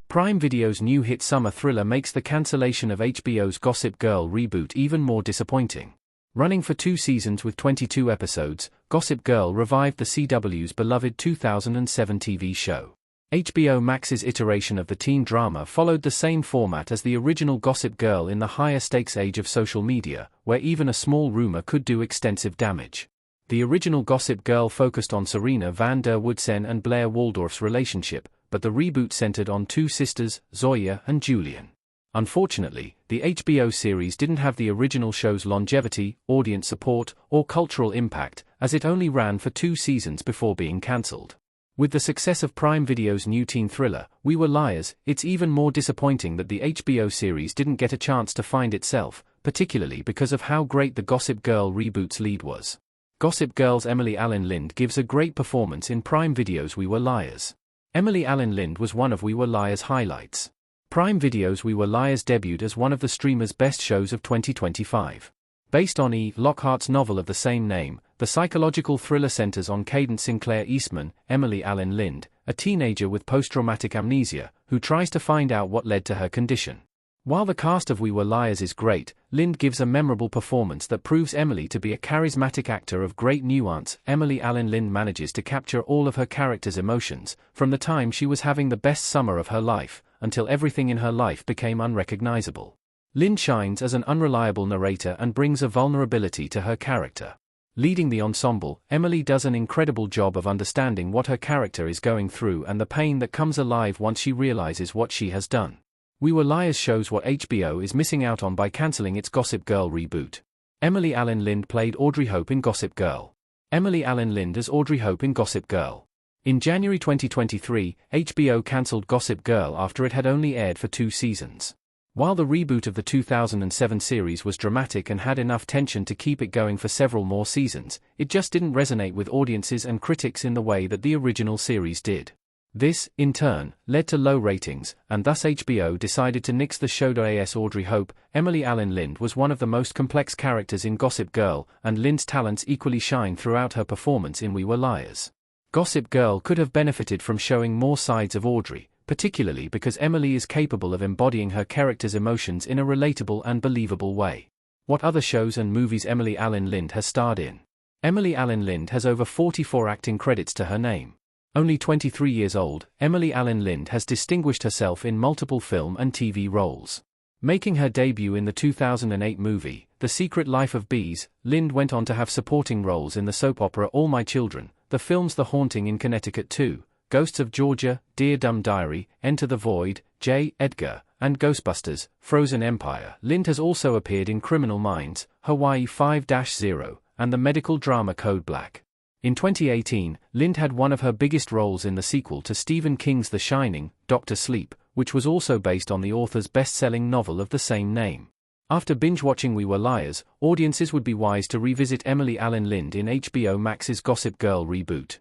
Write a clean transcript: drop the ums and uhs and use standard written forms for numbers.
Prime Video's new hit summer thriller makes the cancellation of HBO's Gossip Girl reboot even more disappointing. Running for 2 seasons with 22 episodes, Gossip Girl revived the CW's beloved 2007 TV show. HBO Max's iteration of the teen drama followed the same format as the original Gossip Girl in the higher-stakes age of social media, where even a small rumor could do extensive damage. The original Gossip Girl focused on Serena van der Woodsen and Blair Waldorf's relationship, but the reboot centered on 2 sisters, Zoya and Julian. Unfortunately, the HBO series didn't have the original show's longevity, audience support, or cultural impact, as it only ran for 2 seasons before being cancelled. With the success of Prime Video's new teen thriller, We Were Liars, it's even more disappointing that the HBO series didn't get a chance to find itself, particularly because of how great the Gossip Girl reboot's lead was. Gossip Girl's Emily Allen Lind gives a great performance in Prime Video's We Were Liars. Emily Allen Lind was one of We Were Liars' highlights. Prime Video's We Were Liars debuted as one of the streamer's best shows of 2025. Based on E. Lockhart's novel of the same name, the psychological thriller centers on Cadence Sinclair Eastman, Emily Allen Lind, a teenager with post-traumatic amnesia, who tries to find out what led to her condition. While the cast of We Were Liars is great, Lind gives a memorable performance that proves Emily to be a charismatic actor of great nuance. Emily Allen Lind manages to capture all of her character's emotions, from the time she was having the best summer of her life, until everything in her life became unrecognizable. Lind shines as an unreliable narrator and brings a vulnerability to her character. Leading the ensemble, Emily does an incredible job of understanding what her character is going through and the pain that comes alive once she realizes what she has done. We Were Liars shows what HBO is missing out on by cancelling its Gossip Girl reboot. Emily Allen Lind played Audrey Hope in Gossip Girl. Emily Allen Lind as Audrey Hope in Gossip Girl. In January 2023, HBO cancelled Gossip Girl after it had only aired for 2 seasons. While the reboot of the 2007 series was dramatic and had enough tension to keep it going for several more seasons, it just didn't resonate with audiences and critics in the way that the original series did. This, in turn, led to low ratings, and thus HBO decided to nix the show. As Audrey Hope, Emily Allen Lind was one of the most complex characters in Gossip Girl, and Lind's talents equally shine throughout her performance in We Were Liars. Gossip Girl could have benefited from showing more sides of Audrey, particularly because Emily is capable of embodying her character's emotions in a relatable and believable way. What other shows and movies Emily Allen Lind has starred in? Emily Allen Lind has over 44 acting credits to her name. Only 23 years old, Emily Allen Lind has distinguished herself in multiple film and TV roles. Making her debut in the 2008 movie, The Secret Life of Bees, Lind went on to have supporting roles in the soap opera All My Children, the films The Haunting in Connecticut 2, Ghosts of Georgia, Dear Dumb Diary, Enter the Void, J. Edgar, and Ghostbusters, Frozen Empire. Lind has also appeared in Criminal Minds, Hawaii 5-0, and the medical drama Code Black. In 2018, Lind had one of her biggest roles in the sequel to Stephen King's The Shining, Dr. Sleep, which was also based on the author's best-selling novel of the same name. After binge-watching We Were Liars, audiences would be wise to revisit Emily Allen Lind in HBO Max's Gossip Girl reboot.